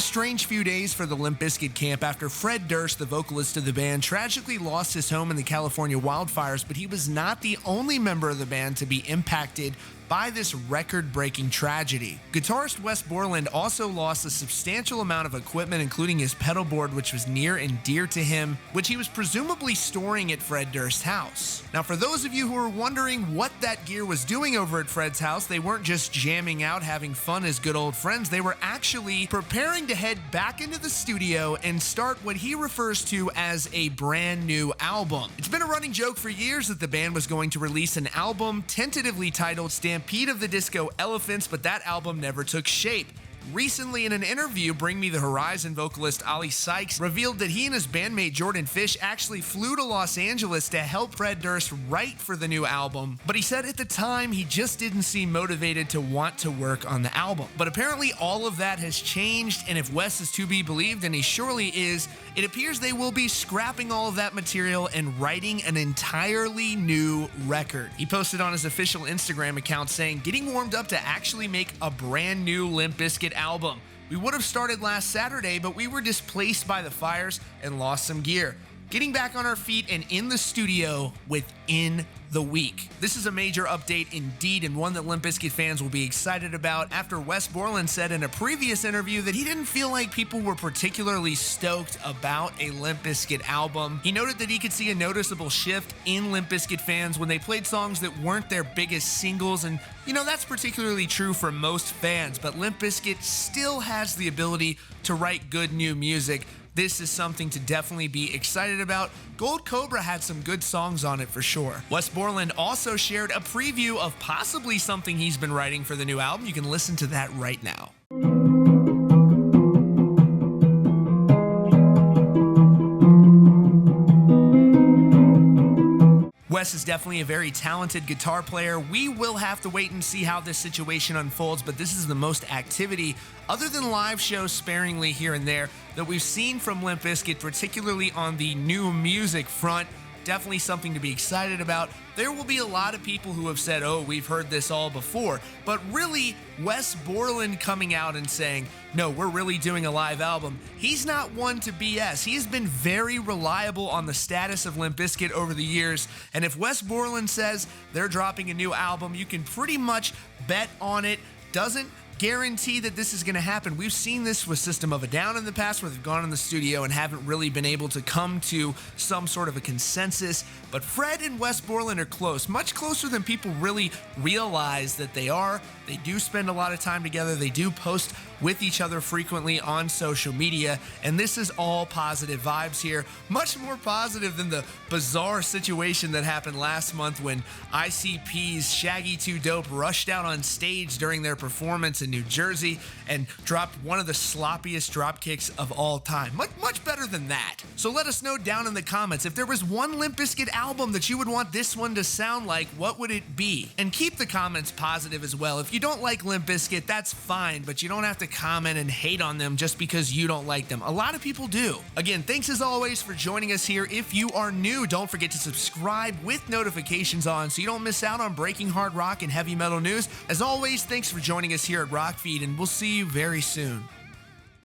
a strange few days for the Limp Bizkit camp after Fred Durst, the vocalist of the band, tragically lost his home in the California wildfires, but he was not the only member of the band to be impacted by this record-breaking tragedy. Guitarist Wes Borland also lost a substantial amount of equipment, including his pedal board, which was near and dear to him, which he was presumably storing at Fred Durst's house. Now, for those of you who are wondering what that gear was doing over at Fred's house, they weren't just jamming out, having fun as good old friends. They were actually preparing to head back into the studio and start what he refers to as a brand new album. It's been a running joke for years that the band was going to release an album tentatively titled Stampede of the Disco Elephants, but that album never took shape. Recently, in an interview, Bring Me the Horizon vocalist Ollie Sykes revealed that he and his bandmate Jordan Fish actually flew to Los Angeles to help Fred Durst write for the new album, but he said at the time he just didn't seem motivated to want to work on the album. But apparently all of that has changed, and if Wes is to be believed, and he surely is, it appears they will be scrapping all of that material and writing an entirely new record. He posted on his official Instagram account saying, "Getting warmed up to actually make a brand new Limp Bizkit album. We would have started last Saturday, but we were displaced by the fires and lost some gear. Getting back on our feet and in the studio within the week." This is a major update indeed, and one that Limp Bizkit fans will be excited about after Wes Borland said in a previous interview that he didn't feel like people were particularly stoked about a Limp Bizkit album. He noted that he could see a noticeable shift in Limp Bizkit fans when they played songs that weren't their biggest singles, and that's particularly true for most fans, but Limp Bizkit still has the ability to write good new music. This is something to definitely be excited about. Gold Cobra had some good songs on it for sure. Wes Borland also shared a preview of possibly something he's been writing for the new album. You can listen to that right now. Wes is definitely a very talented guitar player. We will have to wait and see how this situation unfolds, but this is the most activity, other than live shows sparingly here and there, that we've seen from Limp Bizkit, particularly on the new music front. Definitely something to be excited about. There will be a lot of people who have said, "Oh, we've heard this all before," but really, Wes Borland coming out and saying, "No, we're really doing a live album," he's not one to BS. He has been very reliable on the status of Limp Bizkit over the years, and if Wes Borland says they're dropping a new album, you can pretty much bet on it. Doesn't guarantee that this is going to happen. We've seen this with System of a Down in the past, where they've gone in the studio and haven't really been able to come to some sort of a consensus, but Fred and Wes Borland are close, much closer than people really realize that they are. They do spend a lot of time together. They do post with each other frequently on social media, and this is all positive vibes here. Much more positive than the bizarre situation that happened last month when ICP's Shaggy 2 Dope rushed out on stage during their performance in New Jersey and dropped one of the sloppiest drop kicks of all time. Much better than that. So let us know down in the comments, if there was one Limp Bizkit album that you would want this one to sound like, what would it be? And keep the comments positive as well. If you don't like Limp Bizkit, that's fine, but you don't have to comment and hate on them just because you don't like them. A lot of people do. Again, thanks as always for joining us here. If you are new, don't forget to subscribe with notifications on so you don't miss out on breaking hard rock and heavy metal news. As always, thanks for joining us here at Rockfeed, and we'll see you very soon.